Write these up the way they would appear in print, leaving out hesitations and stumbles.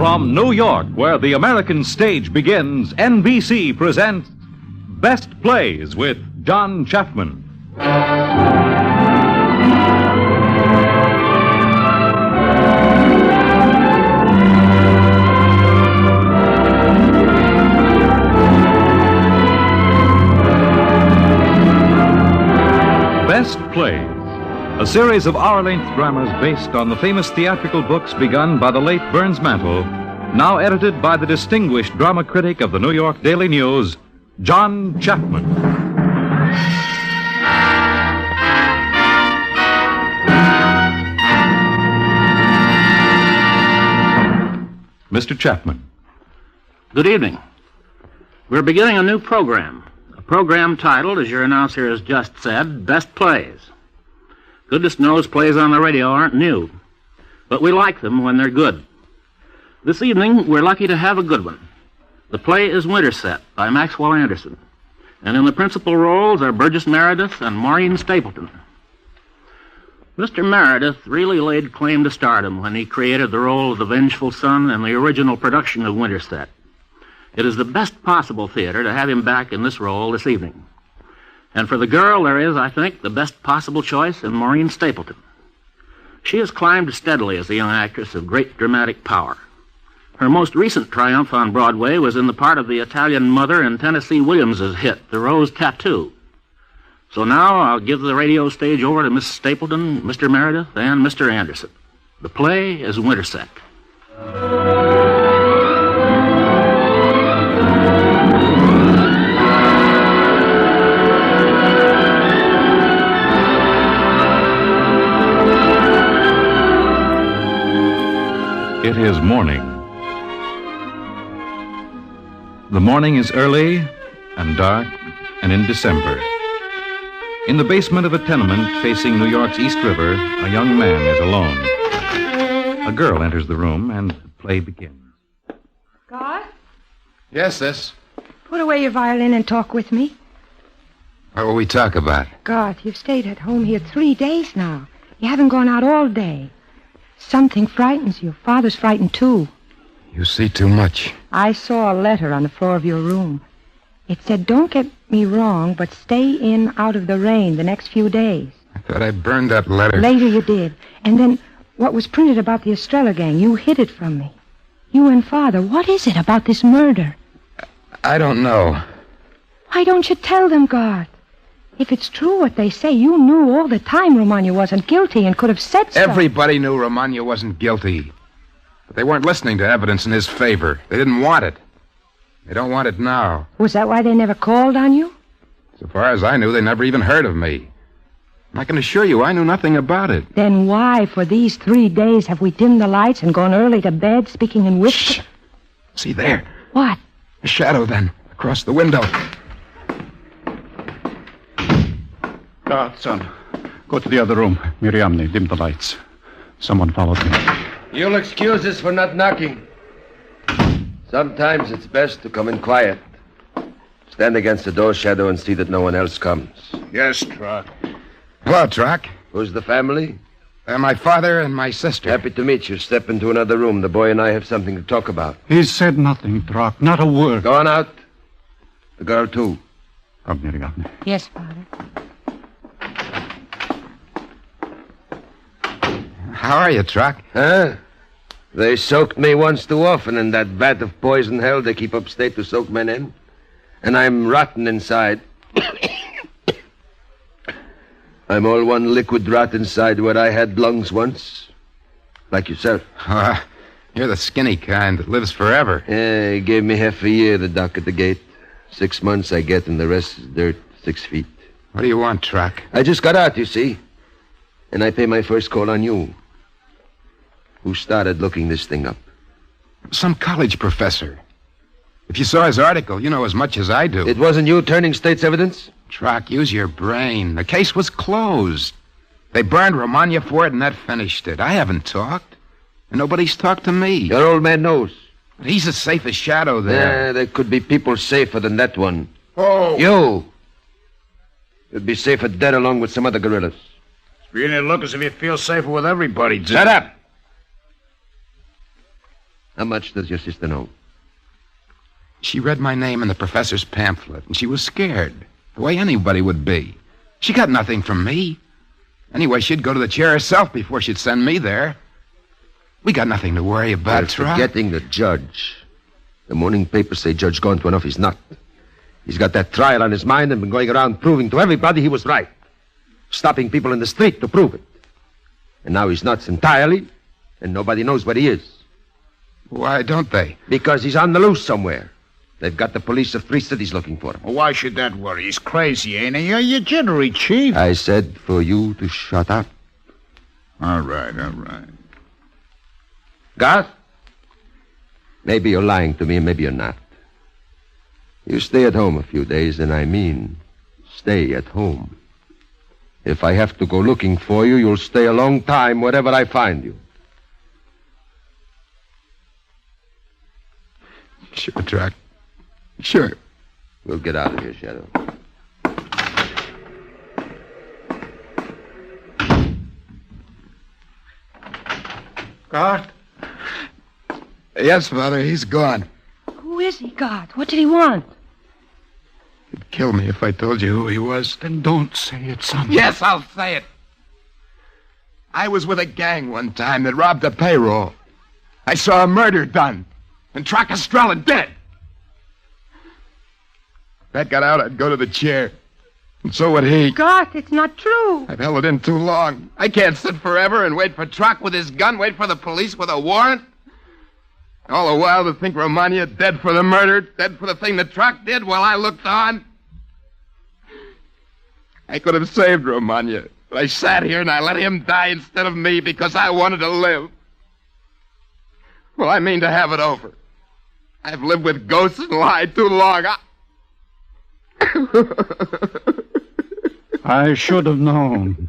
From New York, where the American stage begins, NBC presents Best Plays with John Chapman. Best Plays, a series of hour-length dramas based on the famous theatrical books begun by the late Burns Mantle, now edited by the distinguished drama critic of the New York Daily News, John Chapman. Mr. Chapman. Good evening. We're beginning a new program. A program titled, as your announcer has just said, Best Plays. Goodness knows plays on the radio aren't new, but we like them when they're good. This evening, we're lucky to have a good one. The play is Winterset by Maxwell Anderson, and in the principal roles are Burgess Meredith and Maureen Stapleton. Mr. Meredith really laid claim to stardom when he created the role of the vengeful son in the original production of Winterset. It is the best possible theater to have him back in this role this evening. And for the girl, there is, I think, the best possible choice in Maureen Stapleton. She has climbed steadily as a young actress of great dramatic power. Her most recent triumph on Broadway was in the part of the Italian mother in Tennessee Williams's hit, The Rose Tattoo. So now I'll give the radio stage over to Miss Stapleton, Mr. Meredith, and Mr. Anderson. The play is Winterset. It is morning. The morning is early and dark and in December. In the basement of a tenement facing New York's East River, a young man is alone. A girl enters the room and the play begins. God? Yes, sis. Put away your violin and talk with me. What will we talk about? God, you've stayed at home here 3 days now. You haven't gone out all day. Something frightens you. Father's frightened, too. You see too much. I saw a letter on the floor of your room. It said, don't get me wrong, but stay in out of the rain the next few days. I thought I burned that letter. Later you did. And then what was printed about the Estrella gang, you hid it from me. You and Father, what is it about this murder? I don't know. Why don't you tell them, God? If it's true what they say, you knew all the time Romagna wasn't guilty and could have said so. Everybody knew Romagna wasn't guilty. But they weren't listening to evidence in his favor. They didn't want it. They don't want it now. Was that why they never called on you? So far as I knew, they never even heard of me. And I can assure you, I knew nothing about it. Then why, for these 3 days, have we dimmed the lights and gone early to bed, speaking in whispers? Shh. See there. What? A shadow, then, across the window. Son, go to the other room. Miriamne, dim the lights. Someone followed me. You'll excuse us for not knocking. Sometimes it's best to come in quiet. Stand against the door shadow and see that no one else comes. Yes, Trock. Hello, Trock. Who's the family? My father and my sister. Happy to meet you. Step into another room. The boy and I have something to talk about. He said nothing, Trock. Not a word. Go on out. The girl, too. Come, Miriamne. Yes, Father. How are you, Trock? Huh? They soaked me once too often in that vat of poison hell they keep upstate to soak men in. And I'm rotten inside. I'm all one liquid rot inside where I had lungs once. Like yourself. You're the skinny kind that lives forever. Yeah, he gave me half a year, the doc at the gate. 6 months I get, and the rest is dirt, 6 feet. What do you want, Trock? I just got out, you see. And I pay my first call on you. Who started looking this thing up? Some college professor. If you saw his article, you know as much as I do. It wasn't you turning state's evidence? Trock, use your brain. The case was closed. They burned Romagna for it, and that finished it. I haven't talked. And nobody's talked to me. Your old man knows. But he's as safe as shadow there. Yeah, there could be people safer than that one. Oh. You. You'd be safer dead along with some other gorillas. You need to look as if you feel safer with everybody, Jim. Shut up. How much does your sister know? She read my name in the professor's pamphlet, and she was scared, the way anybody would be. She got nothing from me. Anyway, she'd go to the chair herself before she'd send me there. We got nothing to worry about, Trot. Forgetting the judge. The morning papers say Judge gone to enough. He's not. He's got that trial on his mind and been going around proving to everybody he was right. Stopping people in the street to prove it. And now he's nuts entirely, and nobody knows where he is. Why don't they? Because he's on the loose somewhere. They've got the police of 3 cities looking for him. Well, why should that worry? He's crazy, ain't he? You're jittery, Chief. I said for you to shut up. All right. Garth? Maybe you're lying to me, and maybe you're not. You stay at home a few days, and I mean stay at home. If I have to go looking for you, you'll stay a long time wherever I find you. Sure, Trot. Sure. We'll get out of here, Shadow. Garth? Yes, Father, he's gone. Who is he, God? What did he want? He'd kill me if I told you who he was. Then don't say it, son. Yes, I'll say it. I was with a gang one time that robbed a payroll. I saw a murder done, and Troc Estrella dead. If that got out, I'd go to the chair. And so would he. God, it's not true. I've held it in too long. I can't sit forever and wait for Troc with his gun, wait for the police with a warrant. All the while to think Romagna dead for the murder, dead for the thing that Troc did while I looked on. I could have saved Romagna, but I sat here and I let him die instead of me because I wanted to live. Well, I mean to have it over. I've lived with ghosts and lied too long. I should have known.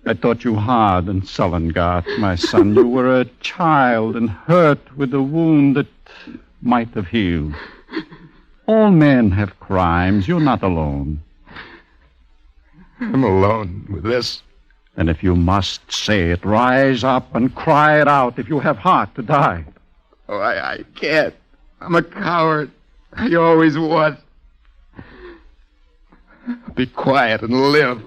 I thought you hard and sullen, Garth, my son. You were a child and hurt with a wound that might have healed. All men have crimes. You're not alone. I'm alone with this. And if you must say it, rise up and cry it out if you have heart to die. Oh, I can't. I'm a coward. I always was. Be quiet and live.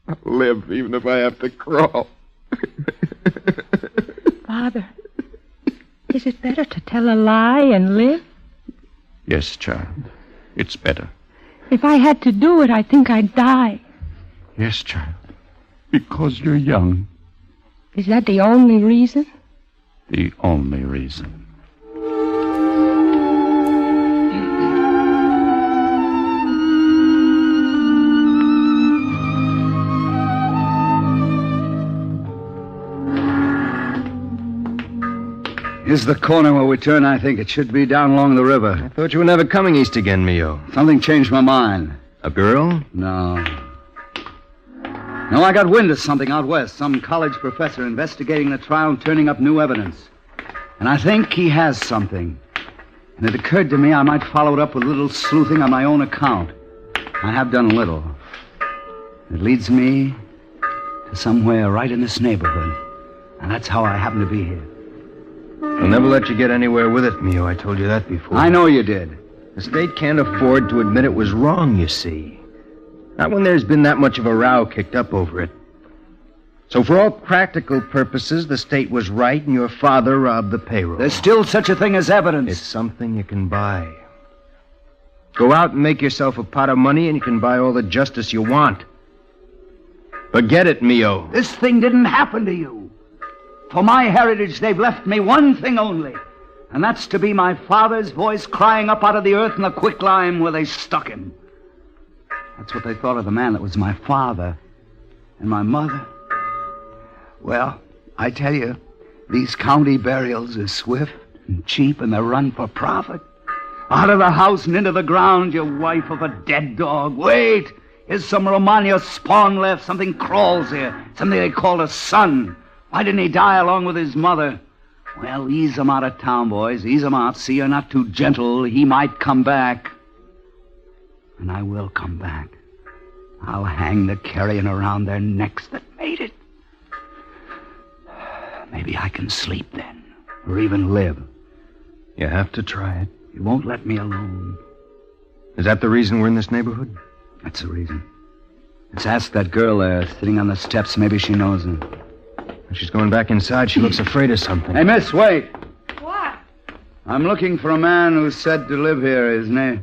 I'll live even if I have to crawl. Father, is it better to tell a lie and live? Yes, child. It's better. If I had to do it, I think I'd die. Yes, child. Because you're young. Is that the only reason? The only reason. Here's the corner where we turn. I think it should be down along the river. I thought you were never coming east again, Mio. Something changed my mind. A girl? No, I got wind of something out west. Some college professor investigating the trial and turning up new evidence. And I think he has something. And it occurred to me I might follow it up with a little sleuthing on my own account. I have done a little. It leads me to somewhere right in this neighborhood. And that's how I happen to be here. I'll never let you get anywhere with it, Mio. I told you that before. I know you did. The state can't afford to admit it was wrong, you see. Not when there's been that much of a row kicked up over it. So for all practical purposes, the state was right and your father robbed the payroll. There's still such a thing as evidence. It's something you can buy. Go out and make yourself a pot of money and you can buy all the justice you want. Forget it, Mio. This thing didn't happen to you. For my heritage, they've left me one thing only, and that's to be my father's voice crying up out of the earth in the quicklime where they stuck him. That's what they thought of the man that was my father. And my mother? Well, I tell you, these county burials are swift and cheap, and they're run for profit. Out of the house and into the ground, you wife of a dead dog. Wait! Here's some Romagna spawn left. Something crawls here. Something they call a son. Why didn't he die along with his mother? Well, ease him out of town, boys. Ease him out. See, you're not too gentle. He might come back. And I will come back. I'll hang the carrion around their necks that made it. Maybe I can sleep then, or even live. You have to try it. You won't let me alone. Is that the reason we're in this neighborhood? That's the reason. Let's ask that girl there, sitting on the steps. Maybe she knows him. When she's going back inside, she looks afraid of something. Hey, miss, wait. What? I'm looking for a man who's said to live here, isn't he?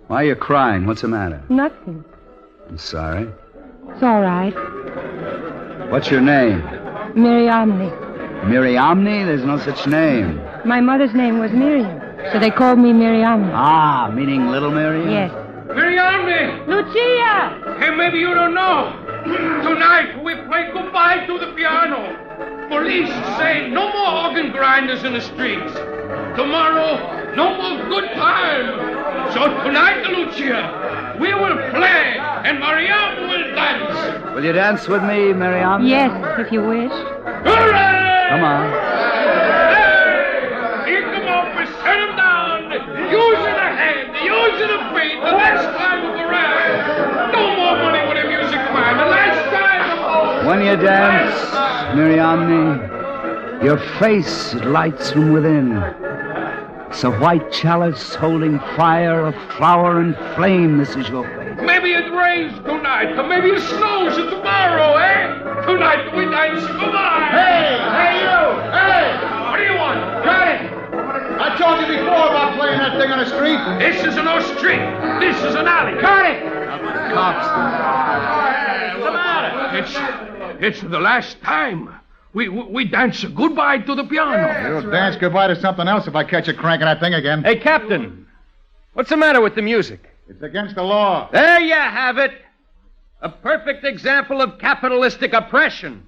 Why are you crying? What's the matter? Nothing. I'm sorry. It's all right. What's your name? Miriamne. Miriamne? There's no such name. My mother's name was Miriam, so they called me Miriamne. Ah, meaning Little Miriam? Yes. Miriamne! Lucia! Hey, maybe you don't know. Tonight we play goodbye to the piano. Police say no more organ grinders in the streets. Tomorrow, no more good time. So tonight, Lucia, we will play and Mariam will dance. Will you dance with me, Miriam? Yes, if you wish. Hooray! Come on. Hey! Pick them up and set them down. Using a hand, using a feet. The last time of the round. No more money with a music man. The last time. When you dance, Miriamne, your face it lights from within. It's a white chalice holding fire of flower and flame. This is your face. Maybe it rains tonight, or maybe it snows tomorrow, eh? Tonight we dance goodbye. Hey, you! Hey! What do you want? Critic! I told you before about playing that thing on the street. This is no street. This is an alley. Critic! Cops. What's the matter? It's the last time. We dance goodbye to the piano. You'll dance goodbye to something else if I catch you cranking that thing again. Hey, Captain. What's the matter with the music? It's against the law. There you have it. A perfect example of capitalistic oppression.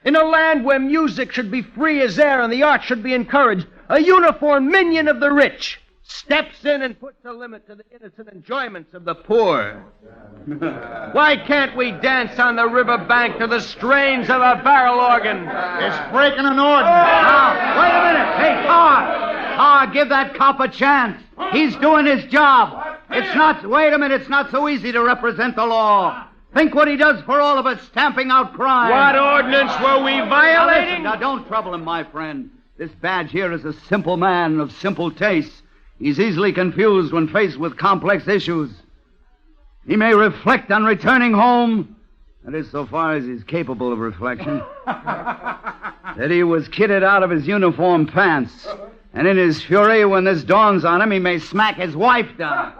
In a land where music should be free as air and the arts should be encouraged, a uniformed minion of the rich steps in and puts a limit to the innocent enjoyments of the poor. Why can't we dance on the riverbank to the strains of a barrel organ? It's breaking an ordinance. Now, wait a minute. Hey, Tar, give that cop a chance. He's doing his job. Wait a minute, it's not so easy to represent the law. Think what he does for all of us, stamping out crime. What ordinance were we violating? Now, don't trouble him, my friend. This badge here is a simple man of simple tastes. He's easily confused when faced with complex issues. He may reflect on returning home, that is, so far as he's capable of reflection, that he was kitted out of his uniform pants, and in his fury, when this dawns on him, he may smack his wife down.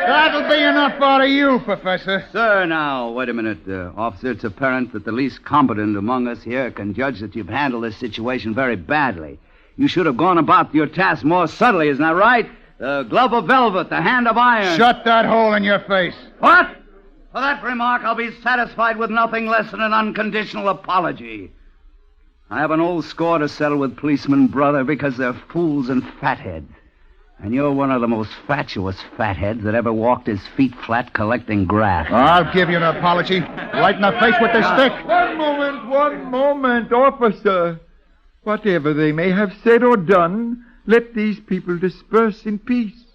That'll be enough out of you, Professor. Sir, now, wait a minute, officer. It's apparent that the least competent among us here can judge that you've handled this situation very badly. You should have gone about your task more subtly, isn't that right? The glove of velvet, the hand of iron. Shut that hole in your face. What? For that remark, I'll be satisfied with nothing less than an unconditional apology. I have an old score to settle with policemen, brother, because they're fools and fatheads. And you're one of the most fatuous fatheads that ever walked his feet flat collecting grass. I'll give you an apology. Right in the face with this stick. One moment, officer. Whatever they may have said or done, let these people disperse in peace.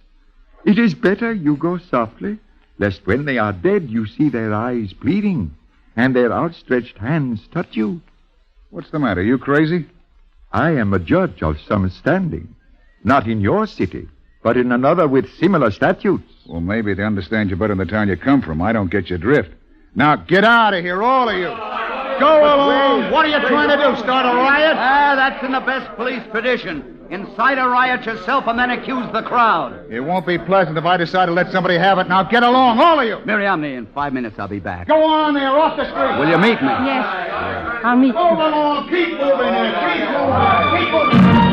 It is better you go softly, lest when they are dead you see their eyes bleeding and their outstretched hands touch you. What's the matter? You crazy? I am a judge of some standing, not in your city, but in another with similar statutes. Well, maybe they understand you better in the town you come from. I don't get your drift. Now, get out of here, all of you. Go along. What are you trying to do, start a riot? That's in the best police tradition. Incite a riot yourself and then accuse the crowd. It won't be pleasant if I decide to let somebody have it. Now, get along, all of you. Miriamne, in 5 minutes I'll be back. Go on there, off the street. Will you meet me? Yes. I'll meet you. Move along, keep moving there, keep moving, keep moving.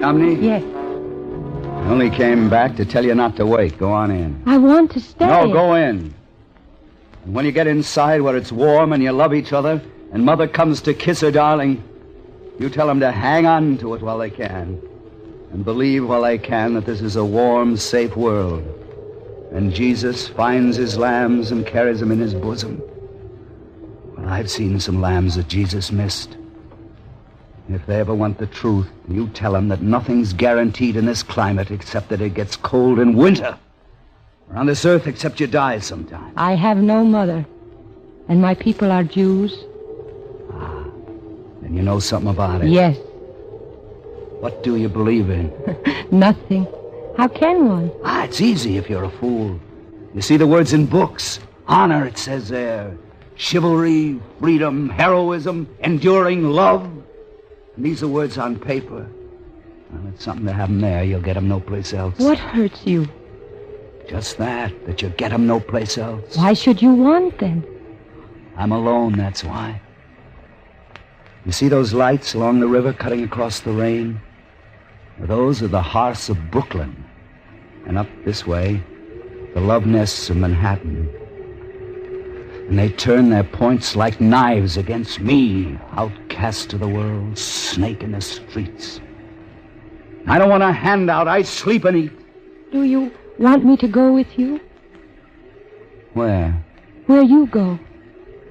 Miriamne? Yes. I only came back to tell you not to wait. Go on in. I want to stay. No, go in. And when you get inside where it's warm and you love each other, and Mother comes to kiss her darling, you tell them to hang on to it while they can, and believe while they can that this is a warm, safe world. And Jesus finds his lambs and carries them in his bosom. Well, I've seen some lambs that Jesus missed. If they ever want the truth, you tell them that nothing's guaranteed in this climate except that it gets cold in winter. Or on this earth except you die sometime. I have no mother, and my people are Jews. Then you know something about it. Yes. What do you believe in? Nothing. How can one? It's easy if you're a fool. You see the words in books. Honor, it says there. Chivalry, freedom, heroism, enduring love. And these are words on paper. Well, it's something to have them there. You'll get them no place else. What hurts you? Just that you get them no place else. Why should you want them? I'm alone, that's why. You see those lights along the river cutting across the rain? Well, those are the hearths of Brooklyn. And up this way, the love nests of Manhattan. And they turn their points like knives against me, outcast to the world, snake in the streets. I don't want a handout. I sleep and eat. Do you want me to go with you? Where? Where you go.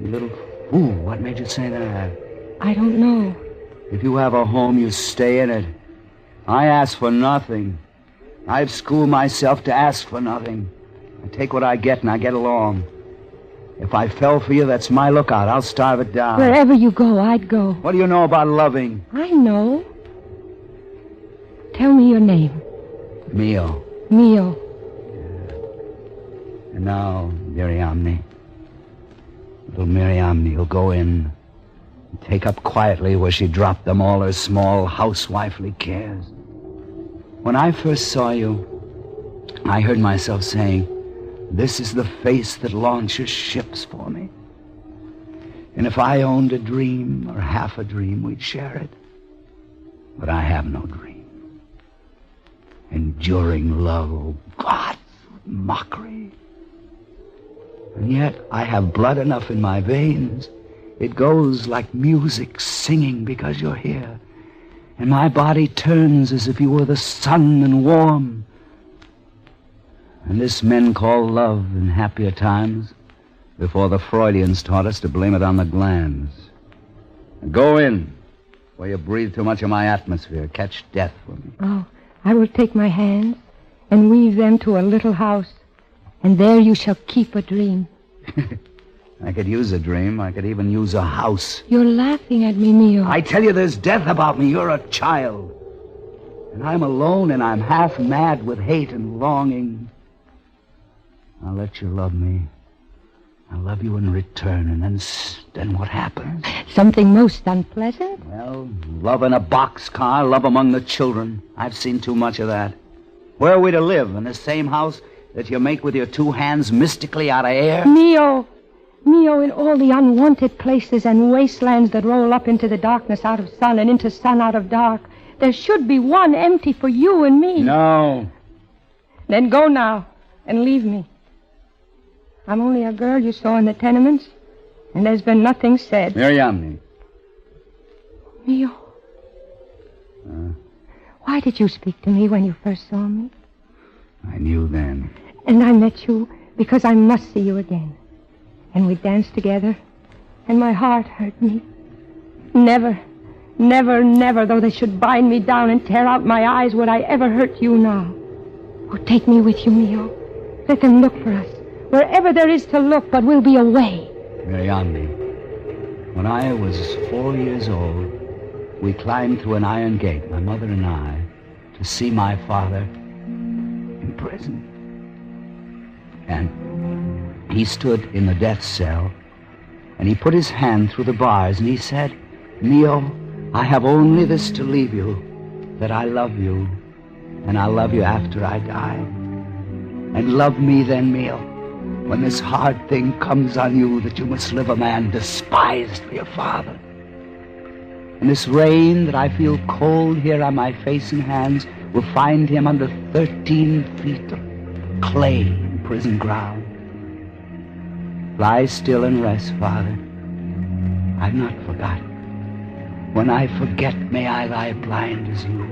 You little fool. What made you say that? I don't know. If you have a home, you stay in it. I ask for nothing. I've schooled myself to ask for nothing. I take what I get and I get along. If I fell for you, that's my lookout. I'll starve it down. Wherever you go, I'd go. What do you know about loving? I know. Tell me your name. Mio. Mio. And now, Miriamne. Little Miriamne will go in and take up quietly where she dropped them all her small housewifely cares. When I first saw you, I heard myself saying, this is the face that launches ships for me. And if I owned a dream or half a dream, we'd share it. But I have no dream. Enduring love, oh God, mockery. And yet I have blood enough in my veins. It goes like music singing because you're here. And my body turns as if you were the sun and warm. And this men call love in happier times, before the Freudians taught us to blame it on the glands. And go in, where you breathe too much of my atmosphere. Catch death for me. Oh, I will take my hands and weave them to a little house, and there you shall keep a dream. I could use a dream. I could even use a house. You're laughing at me, Mio. I tell you, there's death about me. You're a child. And I'm alone, and I'm half mad with hate and longing. I'll let you love me. I'll love you in return, and then what happens? Something most unpleasant? Well, love in a boxcar, love among the children. I've seen too much of that. Where are we to live? In the same house that you make with your two hands mystically out of air? Mio, in all the unwanted places and wastelands that roll up into the darkness out of sun and into sun out of dark, there should be one empty for you and me. No. Then go now and leave me. I'm only a girl you saw in the tenements, and there's been nothing said. Miriamne. Mio. Why did you speak to me when you first saw me? I knew then. And I met you because I must see you again. And we danced together, and my heart hurt me. Never, never, never, though they should bind me down and tear out my eyes, would I ever hurt you now. Oh, take me with you, Mio. Let them look for us. Wherever there is to look, but we'll be away. Miriamne, when I was 4 years old, we climbed through an iron gate, my mother and I, to see my father in prison. And he stood in the death cell, and he put his hand through the bars, and he said, Mio, I have only this to leave you, that I love you, and I'll love you after I die. And love me then, Mio, when this hard thing comes on you that you must live a man despised for your father. And this rain that I feel cold here on my face and hands will find him under 13 feet of clay in prison ground. Lie still and rest, Father. I've not forgotten. When I forget, may I lie blind as you.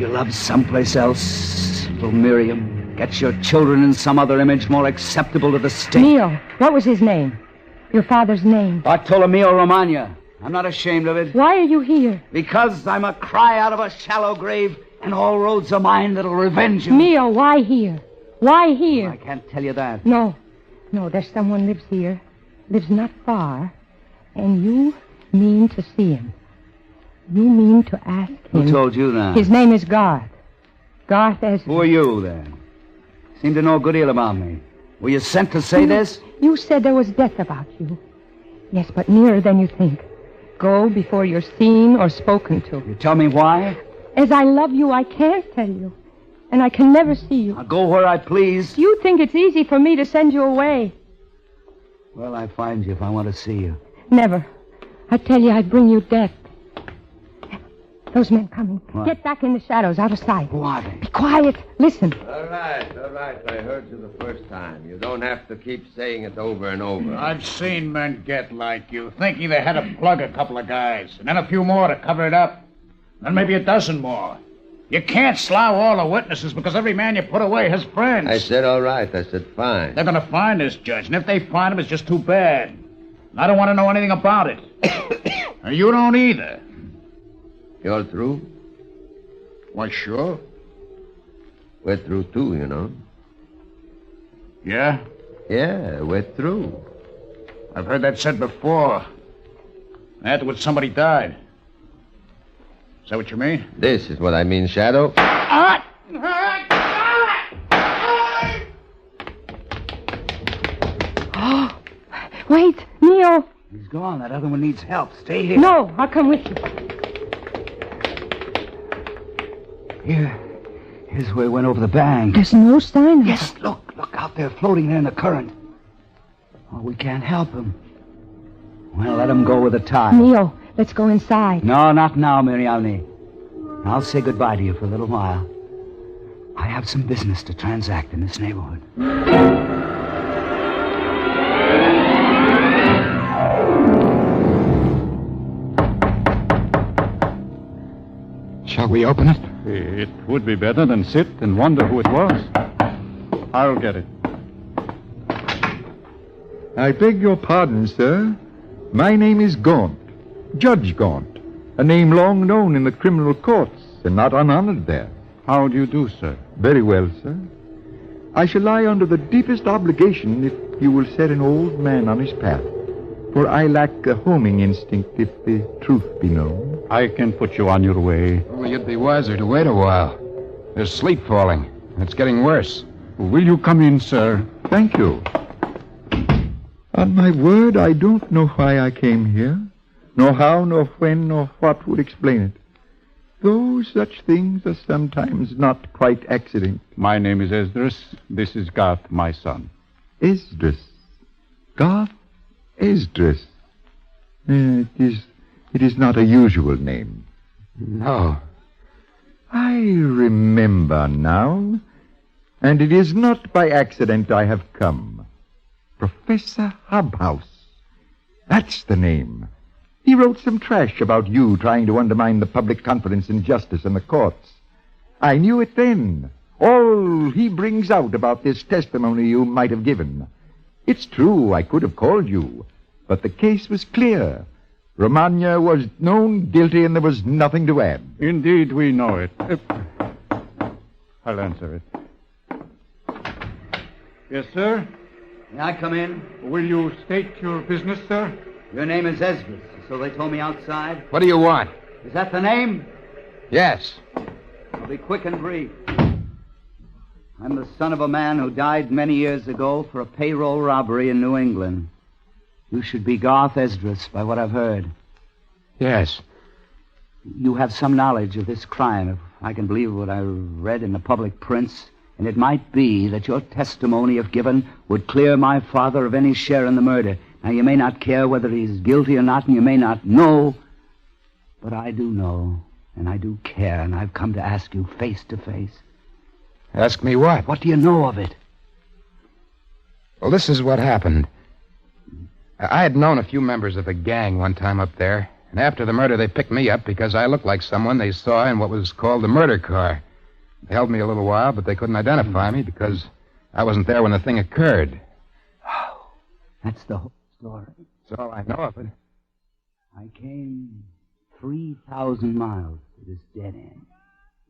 You love someplace else, little Miriam. Get your children in some other image more acceptable to the state. Mio, what was his name? Your father's name? Bartolomeo Romagna. I'm not ashamed of it. Why are you here? Because I'm a cry out of a shallow grave, and all roads are mine that'll revenge you. Mio, why here? Why here? I can't tell you that. No, there's someone lives here. Lives not far. And you mean to see him. You mean to ask him. Who told you that? His name is Garth. Garth Esmond. Who are you, then? Seem to know a good deal about me. Were you sent to say this? You said there was death about you. Yes, but nearer than you think. Go before you're seen or spoken to. You tell me why? As I love you, I can't tell you. And I can never see you. I'll go where I please. You think it's easy for me to send you away. Well, I find you if I want to see you. Never. I tell you, I'd bring you death. Those men coming. What? Get back in the shadows, out of sight. Who are they? Be quiet. Listen. All right. I heard you the first time. You don't have to keep saying it over and over. I've seen men get like you, thinking they had to plug a couple of guys, and then a few more to cover it up. Then maybe a dozen more. You can't slough all the witnesses because every man you put away has friends. I said all right. I said fine. They're going to find this judge, and if they find him, it's just too bad. And I don't want to know anything about it. And you don't either. You're through? Why, sure. We're through, too, you know. Yeah? Yeah, we're through. I've heard that said before. Afterwards, somebody died. Is that what you mean? This is what I mean, Shadow. Oh, wait, Neo. He's gone. That other one needs help. Stay here. No, I'll come with you. Here's where he went over the bank. There's no sign of Yes, look out there, floating there in the current. Oh, we can't help him. Well, let him go with the tide. Neo, let's go inside. No, not now, Miriamne. I'll say goodbye to you for a little while. I have some business to transact in this neighborhood. Shall we open it? It would be better than sit and wonder who it was. I'll get it. I beg your pardon, sir. My name is Gaunt, Judge Gaunt, a name long known in the criminal courts and not unhonored there. How do you do, sir? Very well, sir. I shall lie under the deepest obligation if you will set an old man on his path, for I lack a homing instinct if the truth be known. I can put you on your way. Well, you'd be wiser to wait a while. There's sleet falling. It's getting worse. Will you come in, sir? Thank you. On my word, I don't know why I came here, nor how, nor when, nor what would explain it. Though such things are sometimes not quite accident. My name is Esdras. This is Garth, my son. Esdras. Garth Esdras. It is not a usual name. No. I remember now, and it is not by accident I have come. Professor Hobhouse. That's the name. He wrote some trash about you trying to undermine the public confidence in justice and the courts. I knew it then. All he brings out about this testimony you might have given. It's true, I could have called you, but the case was clear. Romagna was known guilty and there was nothing to add. Indeed, we know it. I'll answer it. Yes, sir? May I come in? Will you state your business, sir? Your name is Esdras, so they told me outside. What do you want? Is that the name? Yes. I'll be quick and brief. I'm the son of a man who died many years ago for a payroll robbery in New England. You should be Garth Esdras, by what I've heard. Yes. You have some knowledge of this crime, if I can believe what I read in the public prints. And it might be that your testimony, if given, would clear my father of any share in the murder. Now, you may not care whether he's guilty or not, and you may not know, but I do know, and I do care, and I've come to ask you face to face. Ask me what? What do you know of it? Well, this is what happened. I had known a few members of the gang one time up there, and after the murder they picked me up because I looked like someone they saw in what was called the murder car. They held me a little while, but they couldn't identify me because I wasn't there when the thing occurred. Oh, that's the whole story. That's all I know of it. I came 3,000 miles to this dead end.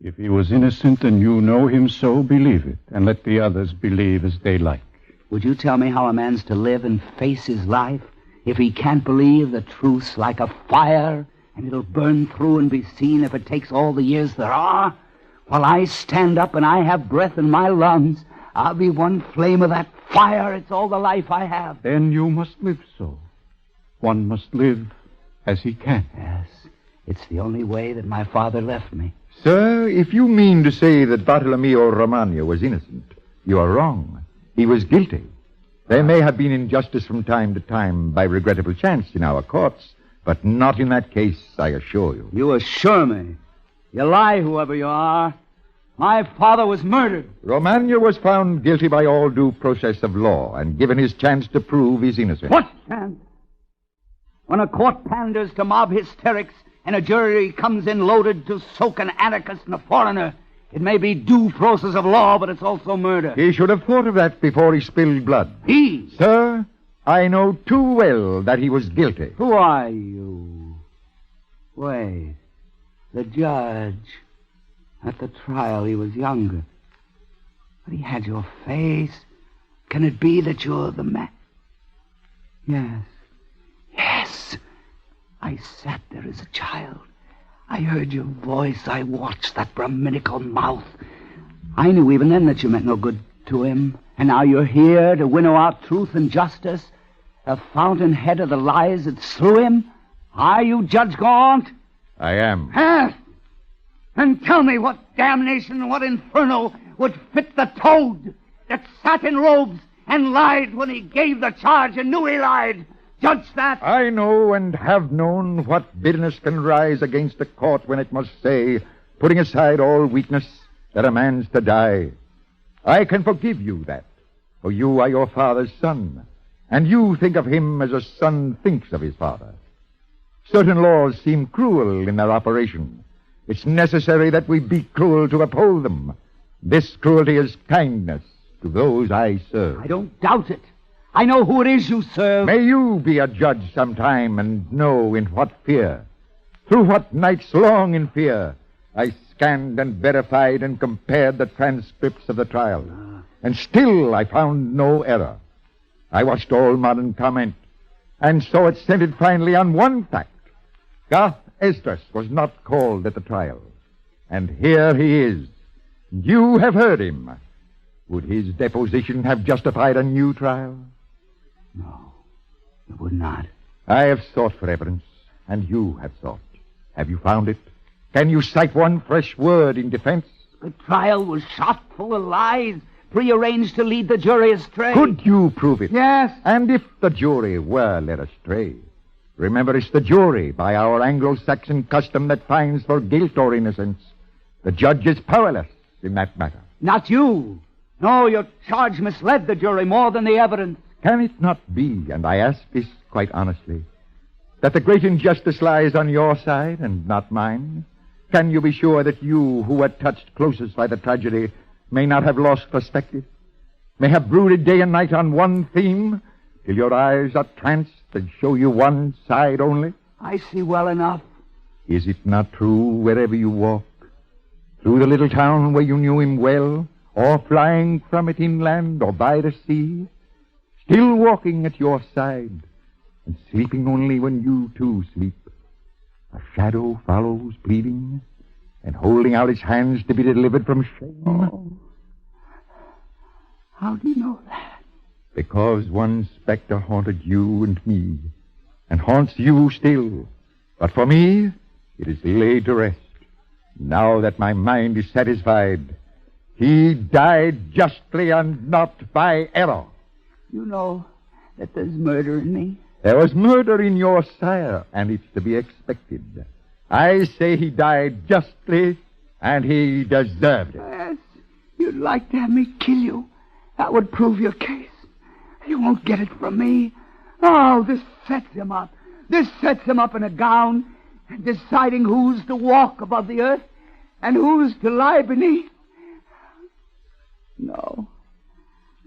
If he was innocent and you know him so, believe it, and let the others believe as they like. Would you tell me how a man's to live and face his life if he can't believe the truth's like a fire and it'll burn through and be seen if it takes all the years there are? While I stand up and I have breath in my lungs, I'll be one flame of that fire. It's all the life I have. Then you must live so. One must live as he can. Yes, it's the only way that my father left me. Sir, if you mean to say that Bartolomeo Romano was innocent, you are wrong. He was guilty. There may have been injustice from time to time by regrettable chance in our courts, but not in that case, I assure you. You assure me? You lie, whoever you are. My father was murdered. Romano was found guilty by all due process of law and given his chance to prove his innocence. What chance? When a court panders to mob hysterics and a jury comes in loaded to soak an anarchist and a foreigner, it may be due process of law, but it's also murder. He should have thought of that before he spilled blood. He? Sir, I know too well that he was guilty. Who are you? Wait. The judge. At the trial, he was younger. But he had your face. Can it be that you're the man? Yes. Yes. I sat there as a child. I heard your voice. I watched that Brahminical mouth. I knew even then that you meant no good to him. And now you're here to winnow out truth and justice. A fountainhead of the lies that slew him. Are you Judge Gaunt? I am. Huh? And tell me what damnation, what inferno would fit the toad that sat in robes and lied when he gave the charge and knew he lied. Judge that. I know and have known what bitterness can rise against a court when it must say, putting aside all weakness, that a man's to die. I can forgive you that, for you are your father's son, and you think of him as a son thinks of his father. Certain laws seem cruel in their operation. It's necessary that we be cruel to uphold them. This cruelty is kindness to those I serve. I don't doubt it. I know who it is you serve. May you be a judge sometime and know in what fear, through what nights long in fear, I scanned and verified and compared the transcripts of the trial. And still I found no error. I watched all modern comment, and so it centered finally on one fact. Goth Esdras was not called at the trial. And here he is. You have heard him. Would his deposition have justified a new trial? No, it would not. I have sought for evidence, and you have sought. Have you found it? Can you cite one fresh word in defense? The trial was shot full of lies, prearranged to lead the jury astray. Could you prove it? Yes. And if the jury were led astray? Remember, it's the jury, by our Anglo-Saxon custom, that finds for guilt or innocence. The judge is powerless in that matter. Not you. No, your charge misled the jury more than the evidence. Can it not be, and I ask this quite honestly, that the great injustice lies on your side and not mine? Can you be sure that you, who were touched closest by the tragedy, may not have lost perspective? May have brooded day and night on one theme, till your eyes are tranced and show you one side only? I see well enough. Is it not true wherever you walk? Through the little town where you knew him well, or flying from it inland or by the sea, still walking at your side, and sleeping only when you too sleep, a shadow follows pleading, and holding out its hands to be delivered from shame? Oh. How do you know that? Because one specter haunted you and me, and haunts you still. But for me, it is laid to rest. Now that my mind is satisfied, he died justly and not by error. You know that there's murder in me. There was murder in your sire, and it's to be expected. I say he died justly, and he deserved it. Yes, you'd like to have me kill you. That would prove your case. You won't get it from me. Oh, this sets him up. This sets him up in a gown, and deciding who's to walk above the earth and who's to lie beneath. No,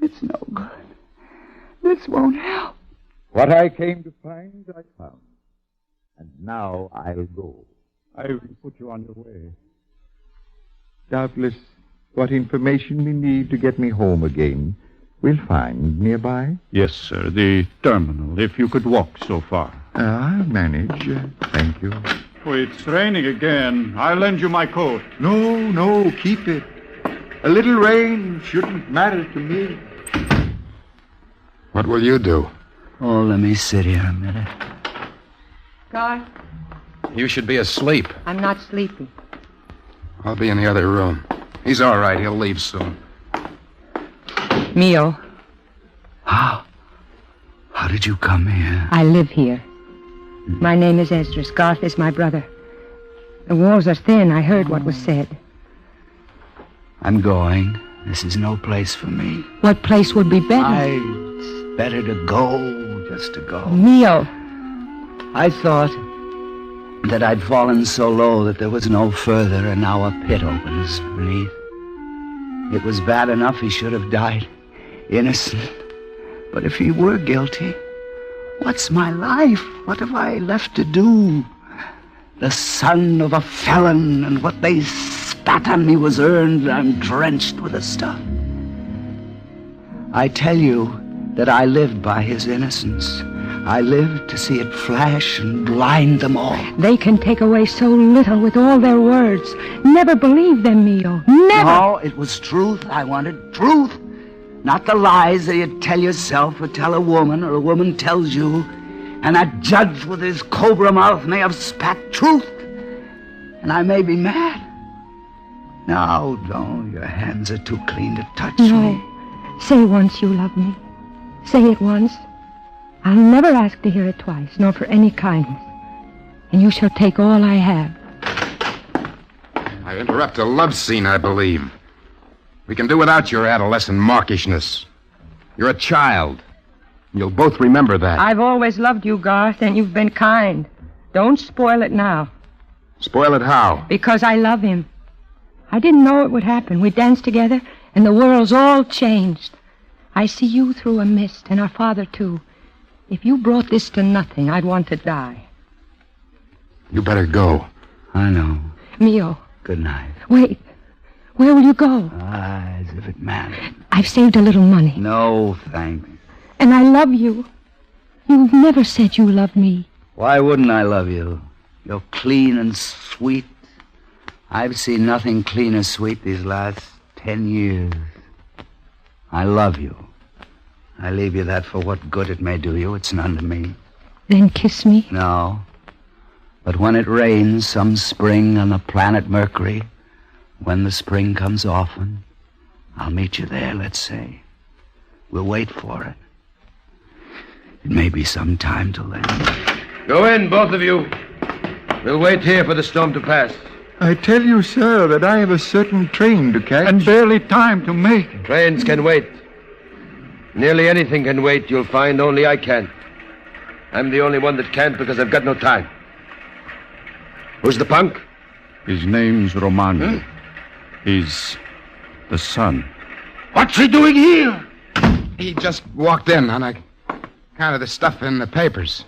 it's no good. This won't help. What I came to find, I found. And now I'll go. I will put you on your way. Doubtless, what information we need to get me home again, we'll find nearby. Yes, sir. The terminal, if you could walk so far. I'll manage. Thank you. Oh, it's raining again. I'll lend you my coat. No, keep it. A little rain shouldn't matter to me. What will you do? Oh, let me sit here a minute. Garth, You should be asleep. I'm not sleepy. I'll be in the other room. He's all right. He'll leave soon. Mio, How did you come here? I live here. My name is Esdras. Garth is my brother. The walls are thin. I heard what was said. I'm going. This is no place for me. What place would be better? It's better to go, just to go. Mio. I thought that I'd fallen so low that there was no further, and now a pit opens beneath. It was bad enough he should have died innocent. But if he were guilty, what's my life? What have I left to do? The son of a felon, and what they spat on me was earned. I'm drenched with the stuff. I tell you that I lived by his innocence. I lived to see it flash and blind them all. They can take away so little with all their words. Never believe them, Mio. Never. No, it was truth. I wanted truth. Not the lies that you tell yourself or tell a woman or a woman tells you. And that judge with his cobra mouth may have spat truth. And I may be mad. No, don't. Your hands are too clean to touch me. No. Say once you love me. Say it once. I'll never ask to hear it twice, nor for any kindness. And you shall take all I have. I interrupt a love scene, I believe. We can do without your adolescent mawkishness. You're a child. You'll both remember that. I've always loved you, Garth, and you've been kind. Don't spoil it now. Spoil it how? Because I love him. I didn't know it would happen. We danced together, and the world's all changed. I see you through a mist, and our father, too. If you brought this to nothing, I'd want to die. You better go. I know. Mio. Good night. Wait. Where will you go? As if it mattered. I've saved a little money. No, thanks. And I love you. You've never said you love me. Why wouldn't I love you? You're clean and sweet. I've seen nothing clean or sweet these last 10 years. I love you. I leave you that for what good it may do you. It's none to me. Then kiss me. No. But when it rains some spring on the planet Mercury, when the spring comes often, I'll meet you there, let's say. We'll wait for it. It may be some time till then. Go in, both of you. We'll wait here for the storm to pass. I tell you, sir, that I have a certain train to catch. And barely time to make it. Trains can wait. Nearly anything can wait, you'll find. Only I can't. I'm the only one that can't because I've got no time. Who's the punk? His name's Romano. He's the son. What's he doing here? He just walked in on account of the stuff in the papers.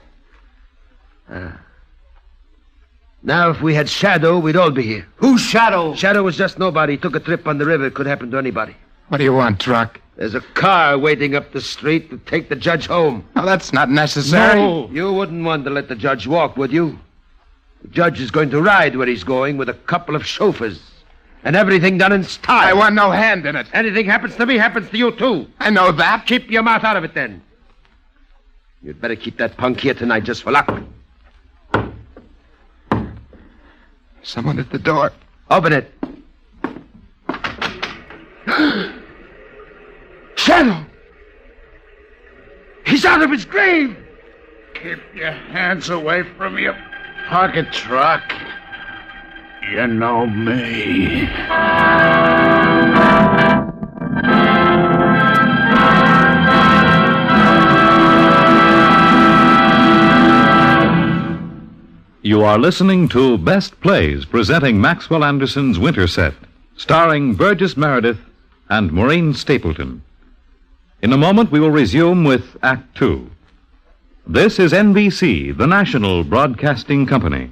Now, if we had Shadow, we'd all be here. Who's Shadow? Shadow was just nobody. He took a trip on the river. It could happen to anybody. What do you want, Truck? There's a car waiting up the street to take the judge home. Oh, that's not necessary. No. You wouldn't want to let the judge walk, would you? The judge is going to ride where he's going with a couple of chauffeurs. And everything done in style. I want no hand in it. Anything happens to me happens to you, too. I know that. Keep your mouth out of it, then. You'd better keep that punk here tonight just for luck. Someone at the door. Open it. Shadow! He's out of his grave! Keep your hands away from your pocket, Truck. You know me. You are listening to Best Plays, presenting Maxwell Anderson's Winterset, starring Burgess Meredith and Maureen Stapleton. In a moment, we will resume with Act Two. This is NBC, the national broadcasting company.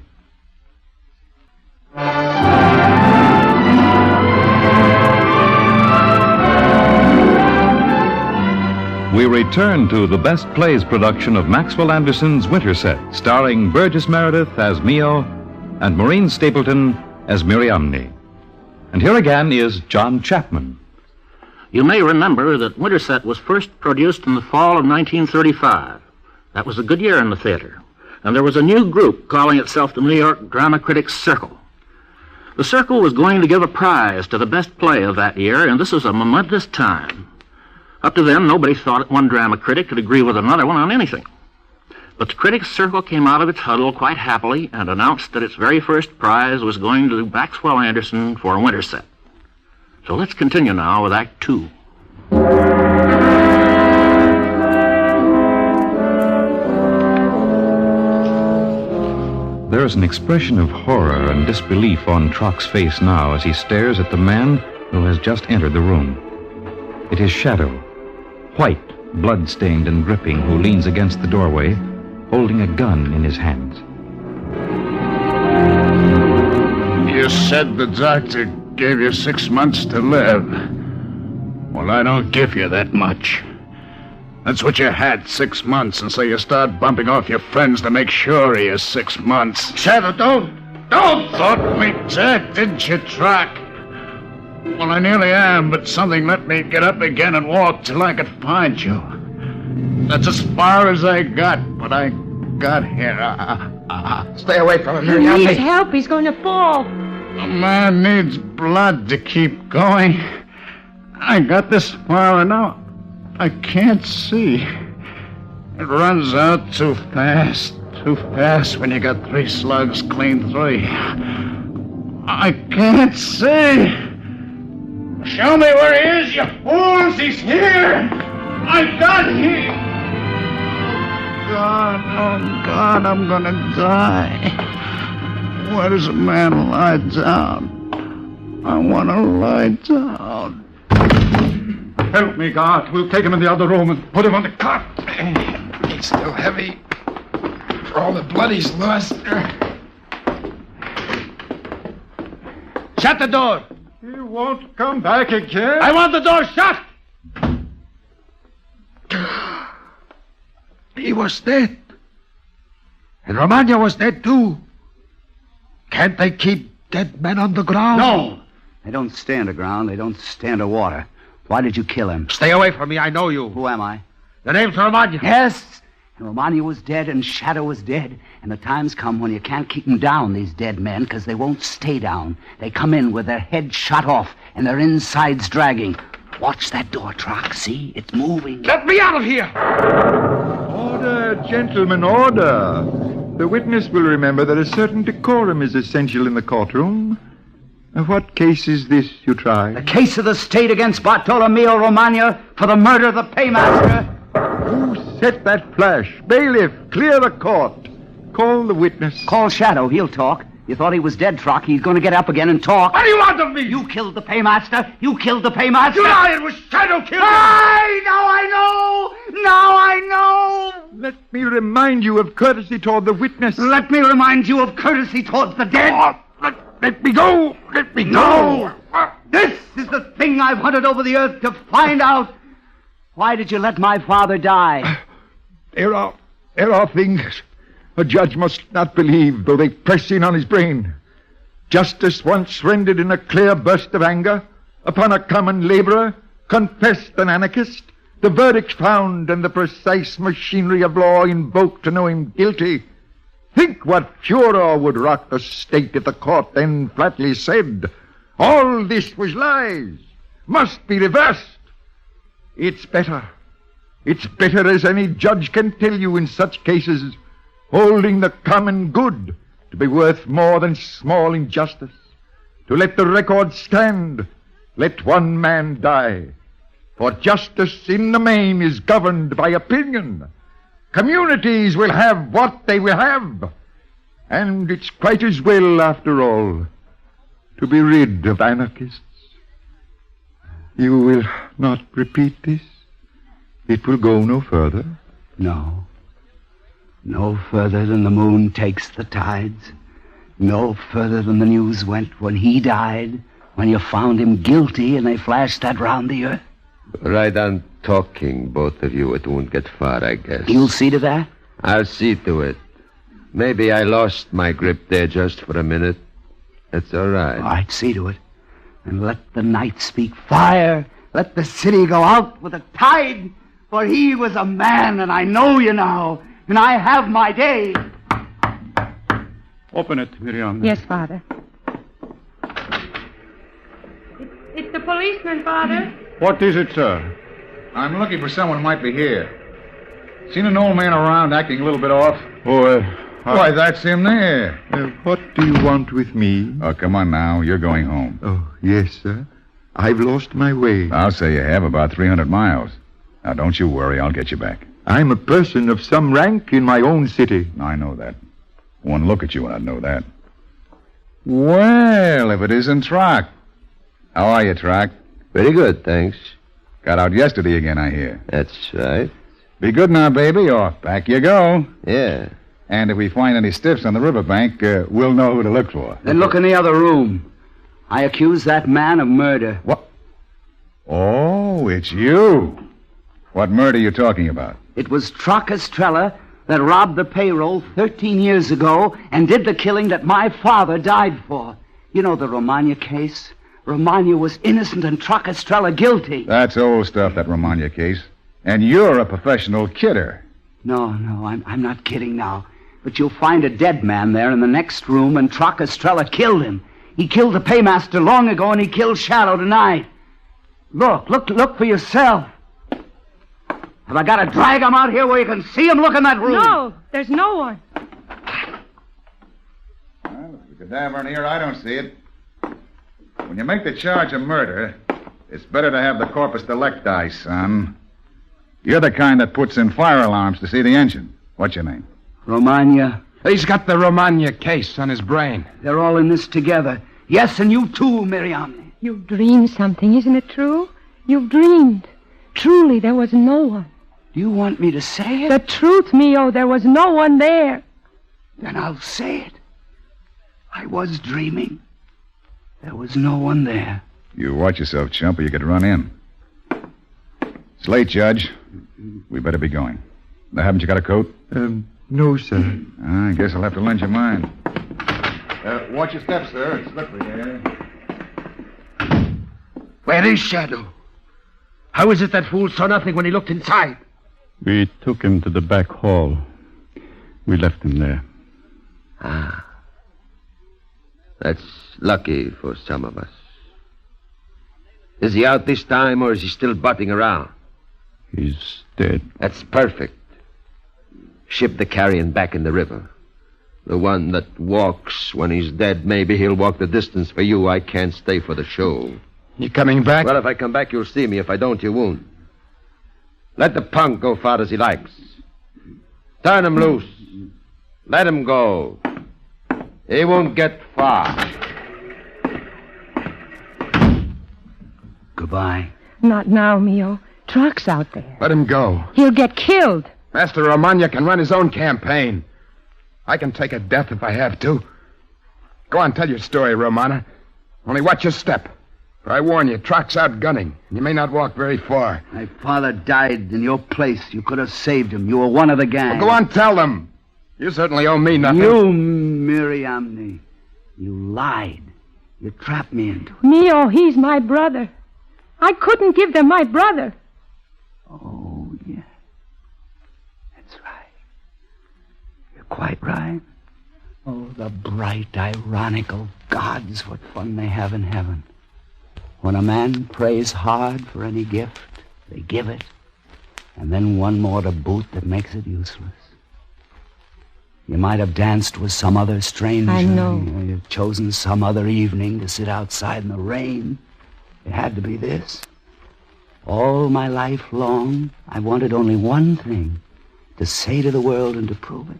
We return to the Best Plays production of Maxwell Anderson's Winterset, starring Burgess Meredith as Mio and Maureen Stapleton as Miriamne. And here again is John Chapman. You may remember that Winterset was first produced in the fall of 1935. That was a good year in the theater. And there was a new group calling itself the New York Drama Critics Circle. The Circle was going to give a prize to the best play of that year, and this was a momentous time. Up to then, nobody thought one drama critic could agree with another one on anything. But the Critics Circle came out of its huddle quite happily and announced that its very first prize was going to Maxwell Anderson for Winterset. So let's continue now with Act Two. There is an expression of horror and disbelief on Trock's face now as he stares at the man who has just entered the room. It is Shadow, white, blood-stained and dripping, who leans against the doorway, holding a gun in his hands. You said the doctor gave you 6 months to live. Well, I don't give you that much. That's what you had, 6 months, and so you start bumping off your friends to make sure he is 6 months. Shadow, don't! Thought me dead, didn't you, Trock? Well, I nearly am, but something let me get up again and walk till I could find you. That's as far as I got, but I got here. Stay away from him. He needs help. He's going to fall. A man needs blood to keep going. I got this far and now I can't see. It runs out too fast when you got 3 slugs clean through. I can't see. Show me where he is, you fools! He's here! I got him! Oh, God, I'm gonna die. Where does a man lie down? I want to lie down. Help me, God. We'll take him in the other room and put him on the cot. He's still heavy. For all the blood he's lost. Shut the door! He won't come back again. I want the door shut! He was dead. And Romagna was dead, too. Can't they keep dead men on the ground? No. They don't stay underground. They don't stay underwater. Why did you kill him? Stay away from me. I know you. Who am I? The name's Romagna. Yes. And Romagna was dead and Shadow was dead. And the time's come when you can't keep them down, these dead men, because they won't stay down. They come in with their heads shot off and their insides dragging. Watch that door, Trock. See? It's moving. Let me out of here! Order, gentlemen, order. The witness will remember that a certain decorum is essential in the courtroom. What case is this you try? The case of the state against Bartolomeo Romagna for the murder of the paymaster. Who set that flash? Bailiff, clear the court. Call the witness. Call Shadow. He'll talk. You thought he was dead, Trock. He's going to get up again and talk. What do you want of me? You killed the paymaster. You killed the paymaster. You lie. It was Shadow killed him. Now I know. Let me remind you of courtesy toward the witness. Let me remind you of courtesy towards the dead. Let me go. Let me go. This is the thing I've hunted over the earth to find out. Why did you let my father die? There are things a judge must not believe, though they press in on his brain. Justice once rendered in a clear burst of anger upon a common laborer, confessed an anarchist, the verdict found and the precise machinery of law invoked to know him guilty. Think what furor would rock the state if the court then flatly said, all this was lies, must be reversed. It's better as any judge can tell you in such cases, holding the common good to be worth more than small injustice, to let the record stand, let one man die. For justice in the main is governed by opinion. Communities will have what they will have. And it's quite as well, after all, to be rid of anarchists. You will not repeat this? It will go no further? No. No further than the moon takes the tides. No further than the news went when he died, when you found him guilty and they flashed that round the earth. Right on talking, both of you. It won't get far, I guess. You'll see to that? I'll see to it. Maybe I lost my grip there just for a minute. That's all right. All right, see to it. And let the night speak fire. Let the city go out with a tide. For he was a man, and I know you now. And I have my day. Open it, Miriam. Yes, Father. It's the policeman, Father. What is it, sir? I'm looking for someone who might be here. Seen an old man around acting a little bit off? Oh, Why, that's him there. What do you want with me? Oh, come on now. You're going home. Oh, yes, sir. I've lost my way. I'll say you have about 300 miles. Now, don't you worry. I'll get you back. I'm a person of some rank in my own city. I know that. One look at you and I'd know that. Well, if it isn't Trock. How are you, Trock? Very good, thanks. Got out yesterday again, I hear. That's right. Be good now, baby, or back you go. Yeah. And if we find any stiffs on the riverbank, we'll know who to look for. Then look in the other room. I accuse that man of murder. What? Oh, it's you. What murder are you talking about? It was Trock Estrella that robbed the payroll 13 years ago and did the killing that my father died for. You know the Romagna case? Romagna was innocent and Trock Estrella guilty. That's old stuff, that Romagna case. And you're a professional kidder. No, I'm not kidding now. But you'll find a dead man there in the next room, and Trock Estrella killed him. He killed the paymaster long ago, and he killed Shadow tonight. Look for yourself. Have I got to drag him out here where you can see him? Look in that room. No, there's no one. Well, if the cadaver in here, I don't see it. When you make the charge of murder, it's better to have the corpus delicti, son. You're the kind that puts in fire alarms to see the engine. What's your name? Romagna. He's got the Romagna case on his brain. They're all in this together. Yes, and you too, Miriam. You've dreamed something, isn't it true? You've dreamed. Truly, there was no one. Do you want me to say it? The truth, Mio, there was no one there. Then I'll say it. I was dreaming. There was no one there. You watch yourself, chump, or you could run in. It's late, Judge. We better be going. Now, haven't you got a coat? No, sir. I guess I'll have to lend you mine. Watch your steps, sir. It's slippery here. Where is Shadow? How is it that fool saw nothing when he looked inside? We took him to the back hall. We left him there. Ah. That's lucky for some of us. Is he out this time, or is he still butting around? He's dead. That's perfect. Ship the carrion back in the river. The one that walks when he's dead, maybe he'll walk the distance for you. I can't stay for the show. You coming back? Well, if I come back, you'll see me. If I don't, you won't. Let the punk go far as he likes. Turn him loose. Let him go. He won't get far. Goodbye. Not now, Mio. Trock's out there. Let him go. He'll get killed. Master Romagna can run his own campaign. I can take a death if I have to. Go on, tell your story, Romana. Only watch your step. For I warn you, Trock's out gunning. You may not walk very far. My father died in your place. You could have saved him. You were one of the gang. Well, go on, tell them. You certainly owe me nothing. You, Miriam, you lied. You trapped me into it. Mio, he's my brother. I couldn't give them my brother. Oh, yeah. That's right. You're quite right. Oh, the bright, ironical gods, what fun they have in heaven. When a man prays hard for any gift, they give it, and then one more to boot that makes it useless. You might have danced with some other stranger. I know. You've chosen some other evening to sit outside in the rain. It had to be this. All my life long, I wanted only one thing, to say to the world and to prove it.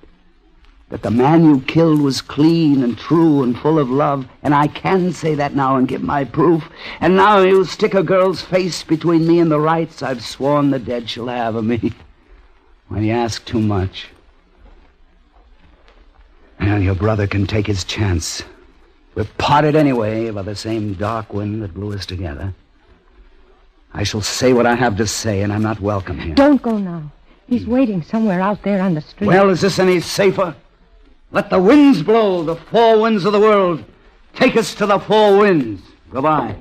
That the man you killed was clean and true and full of love, and I can say that now and give my proof. And now you stick a girl's face between me and the rights I've sworn the dead shall have of me. When you ask too much, Well, your brother can take his chance. We're parted anyway by the same dark wind that blew us together. I shall say what I have to say, and I'm not welcome here. Don't go now. He's waiting somewhere out there on the street. Well, is this any safer? Let the winds blow, the four winds of the world. Take us to the four winds. Goodbye.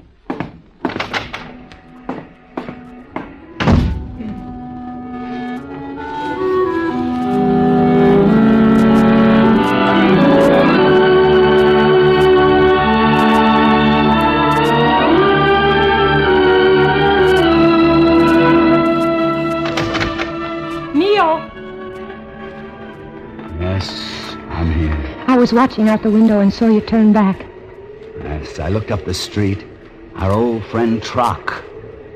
I was watching out the window and saw you turn back. Yes, I looked up the street. Our old friend Trock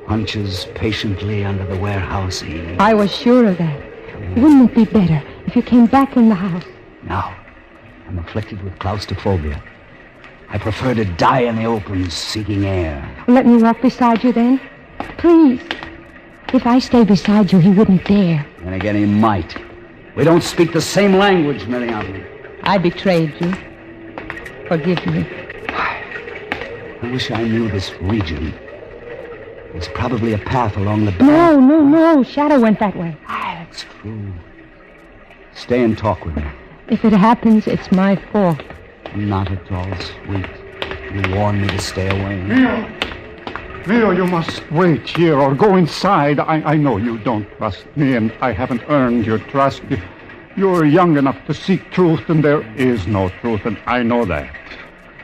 hunches patiently under the warehouse eave. I was sure of that. Wouldn't it be better if you came back in the house? No. I'm afflicted with claustrophobia. I prefer to die in the open, seeking air. Let me walk beside you then. Please. If I stay beside you, he wouldn't dare. And again, he might. We don't speak the same language, Miriam. I betrayed you. Forgive me. I wish I knew this region. There's probably a path along the bank. No. Shadow went that way. That's true. Stay and talk with me. If it happens, it's my fault. Not at all, sweet. You warned me to stay away. Mio, you must wait here or go inside. I know you don't trust me, and I haven't earned your trust. You're young enough to seek truth, and there is no truth, and I know that.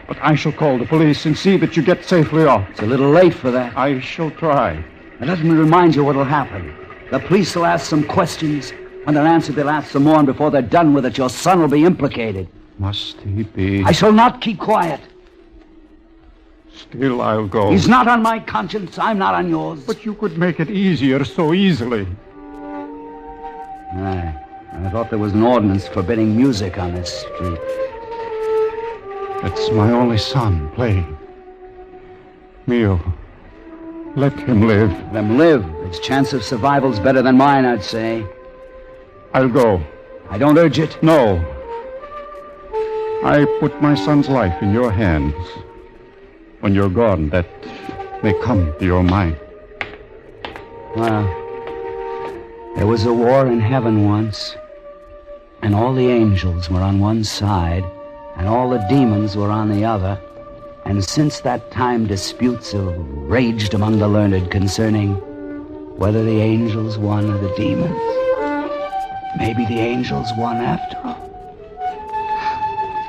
But I shall call the police and see that you get safely off. It's a little late for that. I shall try. And let me remind you what'll happen. The police will ask some questions. When they're answered, they'll ask some more, and before they're done with it, your son will be implicated. Must he be? I shall not keep quiet. Still, I'll go. He's not on my conscience. I'm not on yours. But you could make it easier so easily. I thought there was an ordinance forbidding music on this street. It's my only son playing. Mio, let him live. Let him live. His chance of survival's better than mine, I'd say. I'll go. I don't urge it. No. I put my son's life in your hands. When you're gone, that may come to your mind. Well, there was a war in heaven once, and all the angels were on one side, and all the demons were on the other. And since that time, disputes have raged among the learned concerning whether the angels won or the demons. Maybe the angels won after all.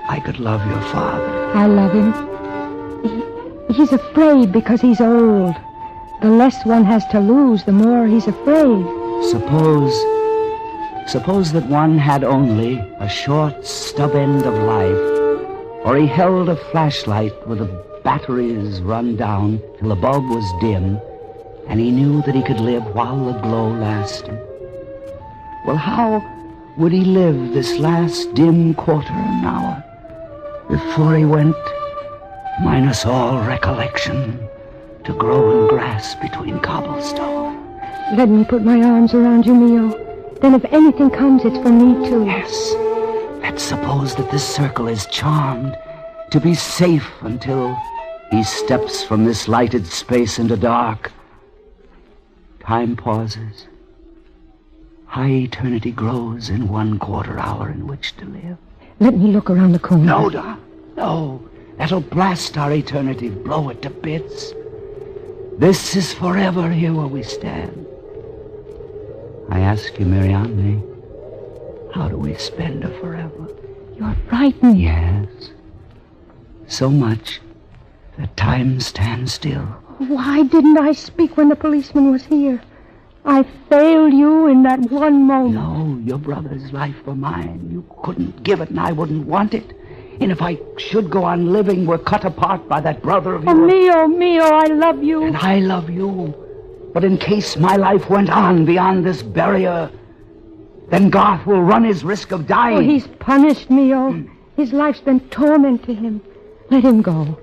I could love your father. I love him. He's afraid because he's old. The less one has to lose, the more he's afraid. Suppose that one had only a short stub end of life, or he held a flashlight with the batteries run down till the bulb was dim, and he knew that he could live while the glow lasted. Well, how would he live this last dim quarter of an hour before he went, minus all recollection, to grow in grass between cobblestone? Let me put my arms around you, Mio. Then if anything comes, it's for me, too. Yes. Let's suppose that this circle is charmed to be safe until he steps from this lighted space into dark. Time pauses. High eternity grows in 1/4 hour in which to live. Let me look around the corner. No, Doc. No. That'll blast our eternity, blow it to bits. This is forever here where we stand. I ask you, Marianne, how do we spend a forever? You're frightened. Yes. So much that time stands still. Why didn't I speak when the policeman was here? I failed you in that one moment. No, your brother's life were mine. You couldn't give it, and I wouldn't want it. And if I should go on living, we're cut apart by that brother of yours. Oh, Mio, I love you. And I love you. But in case my life went on beyond this barrier, then Garth will run his risk of dying. Oh, he's punished, Mio. His life's been torment to him. Let him go.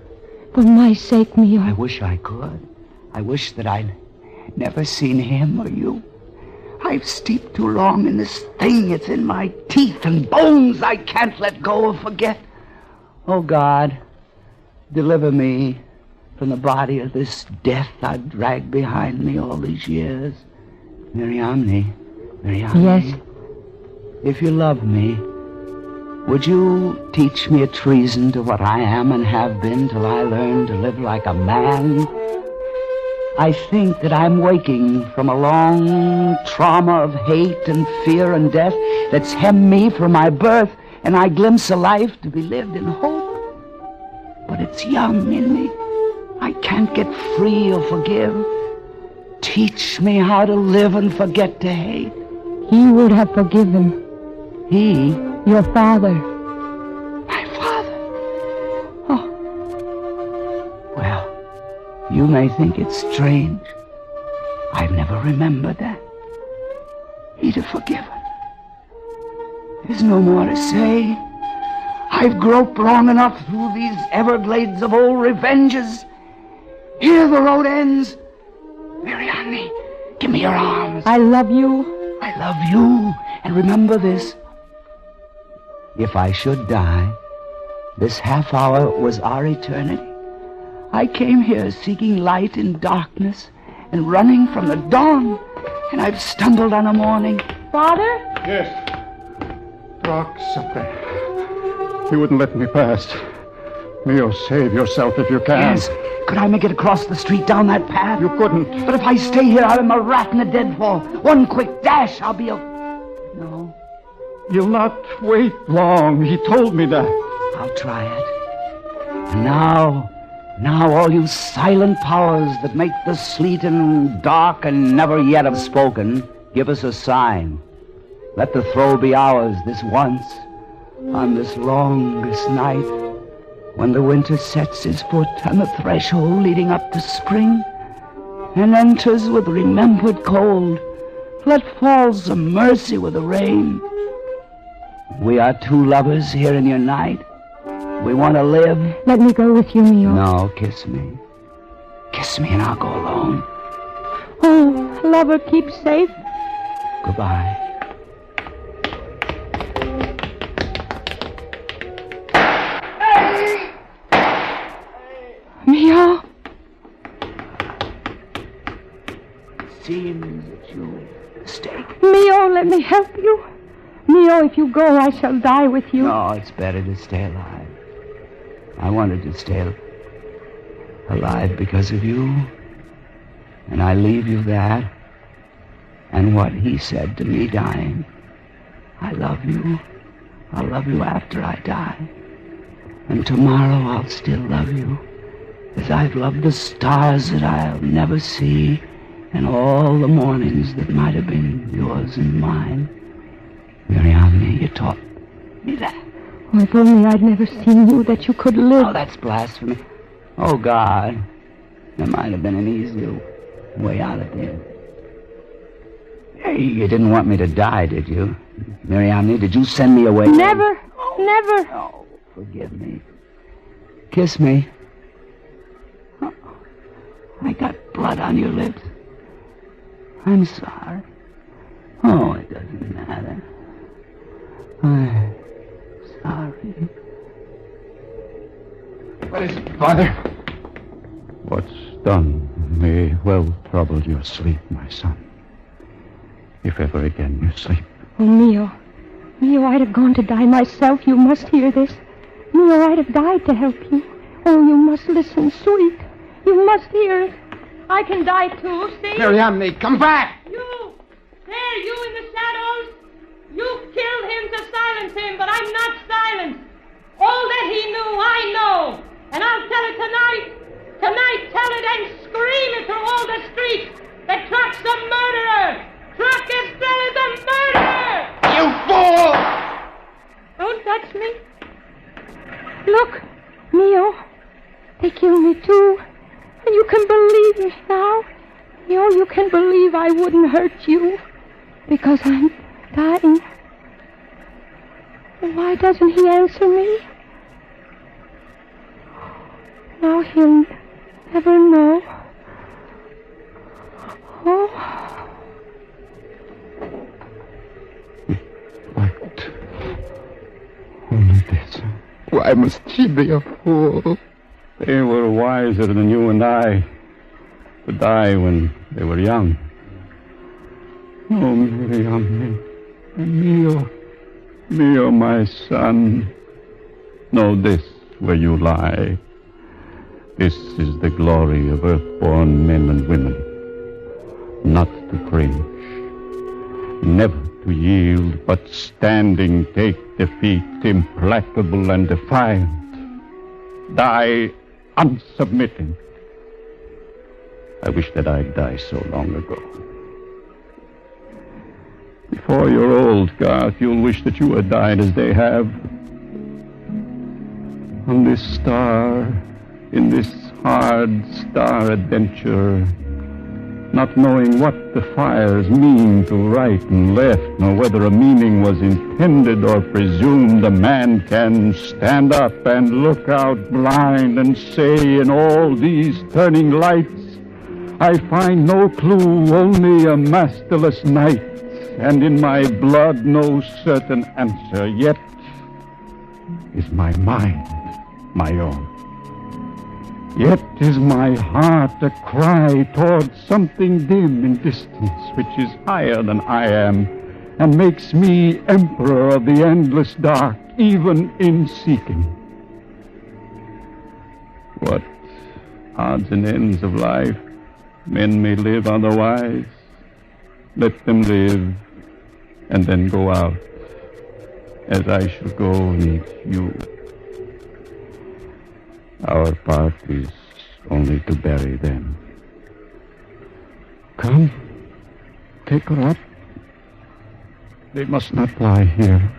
For my sake, Mio. I wish I could. I wish that I'd never seen him or you. I've steeped too long in this thing. It's in my teeth and bones I can't let go or forget. Oh, God, deliver me from the body of this death I've dragged behind me all these years. Miriamne. Yes? If you love me, would you teach me a treason to what I am and have been till I learn to live like a man? I think that I'm waking from a long trauma of hate and fear and death that's hemmed me from my birth, and I glimpse a life to be lived in hope. But it's young in me. I can't get free or forgive. Teach me how to live and forget to hate. He would have forgiven. He? Your father. My father? Oh. Well, you may think it's strange. I've never remembered that. He'd have forgiven. There's no more to say. I've groped long enough through these Everglades of old revenges. Here the road ends. Marianne, give me your arms. I love you. I love you. And remember this. If I should die, this half hour was our eternity. I came here seeking light in darkness and running from the dawn, and I've stumbled on a morning. Father? Yes. Rock something. He wouldn't let me pass. Mio, save yourself if you can. Yes. Could I make it across the street down that path? You couldn't. But if I stay here, I'm a rat in a deadfall. One quick dash, I'll be a... No. You'll not wait long. He told me that. I'll try it. And now all you silent powers that make the sleet and dark and never yet have spoken, give us a sign. Let the throw be ours this once, on this longest night, when the winter sets his foot on the threshold leading up to spring, and enters with remembered cold. Let fall some mercy with the rain. We are two lovers here in your night. We want to live. Let me go with you, Mio. No, kiss me. Kiss me and I'll go alone. Oh, lover, keep safe. Goodbye. Mio. It seems that you mistake. Mio, let me help you. Mio, if you go, I shall die with you. No, it's better to stay alive. I wanted to stay alive because of you. And I leave you that. And what he said to me dying. I love you. I'll love you after I die. And tomorrow I'll still love you. As I've loved the stars that I'll never see. And all the mornings that might have been yours and mine. Marianne, you taught me that. Oh, if only I'd never seen you, that you could live. Oh, that's blasphemy. Oh, God. There might have been an easier way out of it. Hey, you didn't want me to die, did you? Marianne, did you send me away? Never. Never. Oh, forgive me. Kiss me. Oh, I got blood on your lips. I'm sorry. Oh, it doesn't matter. I'm sorry. What is it, Father? What's done may well trouble your sleep, my son. If ever again you sleep. Oh, Mio. Mio, I'd have gone to die myself. You must hear this. Mio, I'd have died to help you. Oh, you must listen, sweet. You must hear it. I can die too, see? Marianne, come back! You! There, you in the shadows! You killed him to silence him, but I'm not silenced. All that he knew, I know. And I'll tell it tonight. Tonight, tell it and scream it through all the streets. That Truck's a murderer. Truck Estrella's a murderer! You fool! Don't touch me. Look, Mio, they killed me too. And you can believe me now. Mio, you can believe I wouldn't hurt you. Because I'm dying. Why doesn't he answer me? Now he'll never know. Oh. Why must she be a fool? They were wiser than you and I to die when they were young. Oh, Miriam, Mio, my son. Know this where you lie. This is the glory of earth-born men and women. Not to cringe, never to yield, but standing take defeat, implacable and defiant. Die unsubmitting. I wish that I'd died so long ago. Before you're old, Garth, you'll wish that you had died as they have. On this star, in this hard star adventure, not knowing what the fires mean to right and left, nor whether a meaning was intended or presumed, a man can stand up and look out blind and say, in all these turning lights, I find no clue, only a masterless night, and in my blood no certain answer, yet is my mind my own. Yet is my heart a cry toward something dim in distance, which is higher than I am, and makes me emperor of the endless dark, even in seeking. What odds and ends of life? Men may live otherwise. Let them live, and then go out, as I shall go meet you. Our part is only to bury them. Come, take her up. They must not lie here.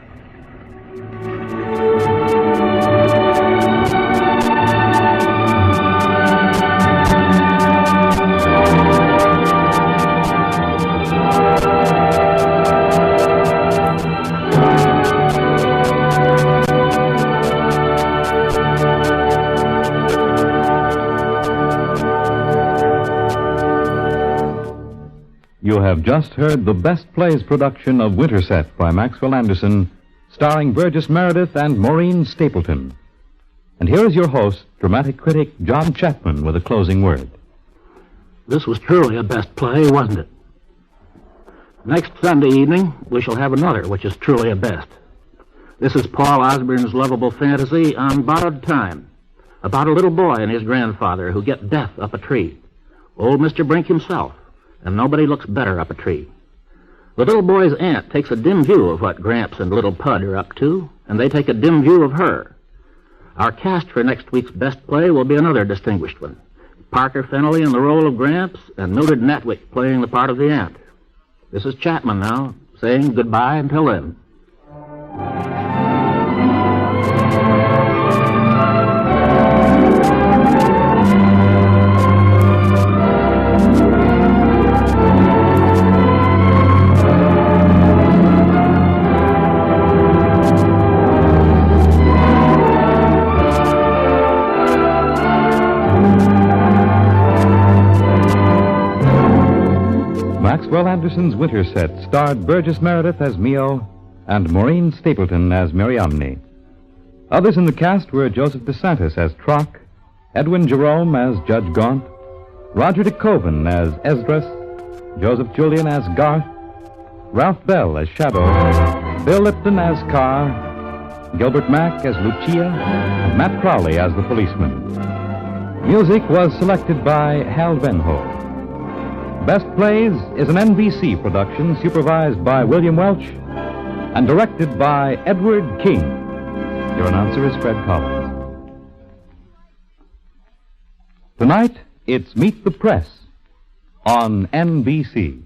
You have just heard the Best Plays production of Winterset by Maxwell Anderson, starring Burgess Meredith and Maureen Stapleton. And here is your host, dramatic critic John Chapman, with a closing word. This was truly a best play, wasn't it? Next Sunday evening, we shall have another, which is truly a best. This is Paul Osborne's lovable fantasy on borrowed time, about a little boy and his grandfather who get death up a tree. Old Mr. Brink himself. And nobody looks better up a tree. The little boy's aunt takes a dim view of what Gramps and little Pud are up to, and they take a dim view of her. Our cast for next week's best play will be another distinguished one. Parker Fennelly in the role of Gramps, and Mildred Natwick playing the part of the aunt. This is Chapman now, saying goodbye until then. Maxwell Anderson's Winterset starred Burgess Meredith as Mio and Maureen Stapleton as Mariamne. Others in the cast were Joseph DeSantis as Trock, Edwin Jerome as Judge Gaunt, Roger de Koven as Esdras, Joseph Julian as Garth, Ralph Bell as Shadow, Bill Lipton as Carr, Gilbert Mack as Lucia, and Matt Crowley as the policeman. Music was selected by Hal Venho. Best Plays is an NBC production supervised by William Welch and directed by Edward King. Your announcer is Fred Collins. Tonight, it's Meet the Press on NBC.